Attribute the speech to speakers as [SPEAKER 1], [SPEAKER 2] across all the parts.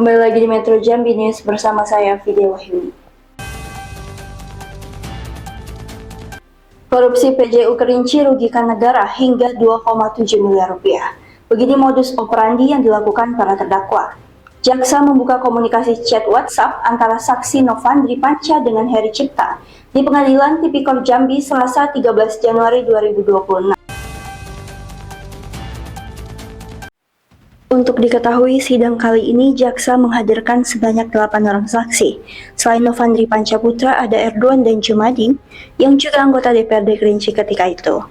[SPEAKER 1] Kembali lagi di Metro Jambi News bersama saya Vidya Wahyuni. Korupsi PJU Kerinci rugikan negara hingga 2,7 miliar rupiah. Begini modus operandi yang dilakukan para terdakwa. Jaksa membuka komunikasi chat WhatsApp antara saksi Novandri Panca dengan Heri Cipta di Pengadilan Tipikor Jambi Selasa 13 Januari 2026. Untuk diketahui, sidang kali ini jaksa menghadirkan sebanyak 8 orang saksi. Selain Novandri Panca Putra, ada Erdogan dan Jumadi, yang juga anggota DPRD Kerinci ketika itu.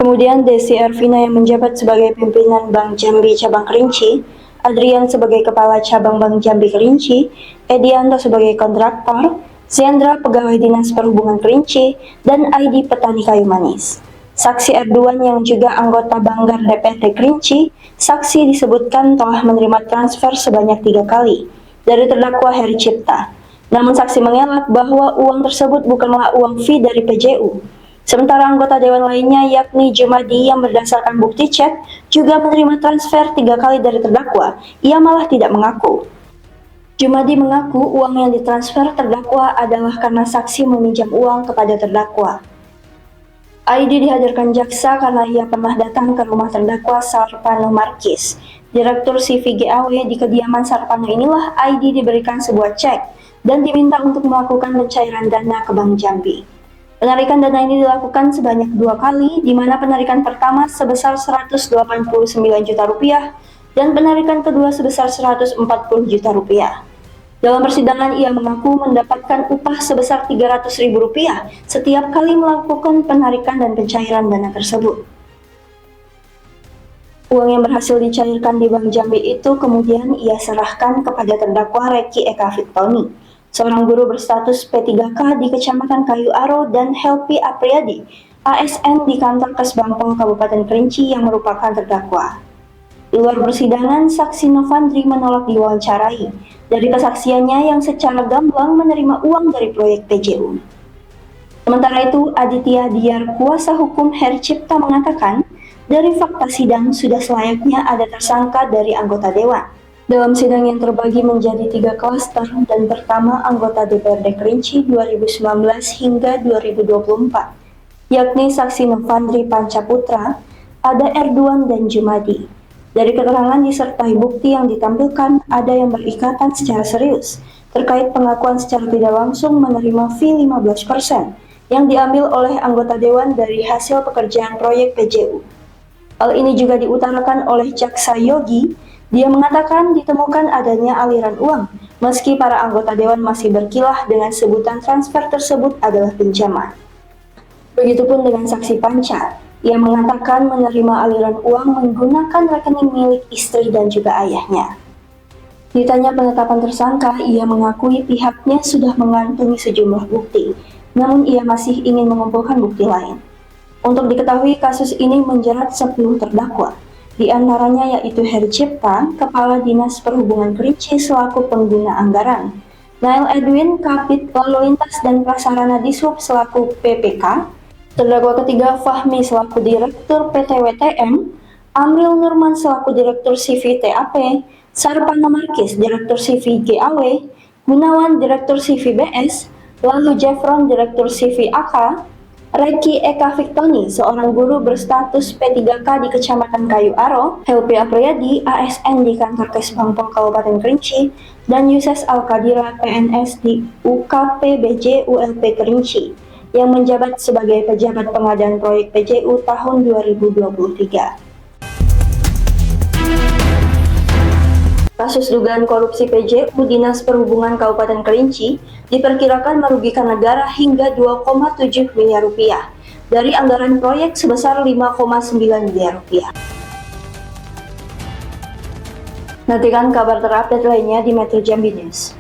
[SPEAKER 1] Kemudian Desi Ervina yang menjabat sebagai pimpinan Bank Jambi Cabang Kerinci, Adrian sebagai Kepala Cabang Bank Jambi Kerinci, Edianto sebagai kontraktor, Zendra pegawai Dinas Perhubungan Kerinci, dan Aidi petani kayu manis. Saksi Erdogan yang juga anggota Banggar DPRD Kerinci, saksi disebutkan telah menerima transfer sebanyak 3 kali dari terdakwa Heri Cipta. Namun saksi mengelak bahwa uang tersebut bukanlah uang fee dari PJU. Sementara anggota dewan lainnya yakni Jumadi yang berdasarkan bukti chat juga menerima transfer 3 kali dari terdakwa, ia malah tidak mengaku. Jumadi mengaku uang yang ditransfer terdakwa adalah karena saksi meminjam uang kepada terdakwa. Aidi dihadirkan jaksa karena ia pernah datang ke rumah terdakwa Sarpano Markis. Direktur CVGAW di kediaman Sarpano inilah Aidi diberikan sebuah cek dan diminta untuk melakukan pencairan dana ke Bank Jambi. Penarikan dana ini dilakukan sebanyak 2 kali, di mana penarikan pertama sebesar 189 juta rupiah dan penarikan kedua sebesar 140 juta rupiah. Dalam persidangan, ia mengaku mendapatkan upah sebesar Rp300.000 setiap kali melakukan penarikan dan pencairan dana tersebut. Uang yang berhasil dicairkan di Bank Jambi itu kemudian ia serahkan kepada terdakwa Reki Eka Fiktoni, seorang guru berstatus P3K di Kecamatan Kayu Aro, dan Helpi Apriyadi, ASN di kantor Kesbangpol Kabupaten Kerinci yang merupakan terdakwa. Di luar persidangan, saksi Novandri menolak diwawancarai dari kesaksiannya yang secara gamblang menerima uang dari proyek PJU. Sementara itu, Aditya Diar, kuasa hukum Heri Cipta, mengatakan dari fakta sidang sudah selayaknya ada tersangka dari anggota dewan. Dalam sidang yang terbagi menjadi 3 klaster dan pertama anggota DPRD Kerinci 2019 hingga 2024, yakni saksi Novandri Panca Putra, ada Erdogan dan Jumadi. Dari keterangan disertai bukti yang ditampilkan, ada yang berikatan secara serius terkait pengakuan secara tidak langsung menerima fee 15% yang diambil oleh anggota dewan dari hasil pekerjaan proyek PJU. Hal ini juga diutarakan oleh Jaksa Yogi. Dia mengatakan ditemukan adanya aliran uang, meski para anggota dewan masih berkilah dengan sebutan transfer tersebut adalah pinjaman. Begitupun dengan saksi Panca. Ia mengatakan menerima aliran uang menggunakan rekening milik istri dan juga ayahnya. Ditanya penetapan tersangka, ia mengakui pihaknya sudah mengantongi sejumlah bukti, namun ia masih ingin mengumpulkan bukti lain. Untuk diketahui, kasus ini menjerat 10 terdakwa, di antaranya yaitu Heri Cipta, Kepala Dinas Perhubungan Kerinci selaku pengguna anggaran, Nail Edwin, Kabid Lalu Lintas dan Prasarana Dishub selaku PPK, terdakwa ketiga Fahmi selaku Direktur PT WTM, Amril Nurman selaku Direktur CV TAP, Sarpano Markis Direktur CV GAW, Gunawan Direktur CV BS, lalu Jeffron Direktur CV AK, Reki Eka Fiktoni seorang guru berstatus P3K di Kecamatan Kayu Aro, Helpi Apriyadi ASN di kantor Kesbangpol Kabupaten Kerinci, dan Yuses Alkadira PNS di UKPBJ ULP Kerinci yang menjabat sebagai pejabat pengadaan proyek PJU tahun 2023. Kasus dugaan korupsi PJU Dinas Perhubungan Kabupaten Kerinci diperkirakan merugikan negara hingga 2,7 miliar rupiah dari anggaran proyek sebesar 5,9 miliar rupiah. Nantikan kabar terupdate lainnya di Metro Jambi News.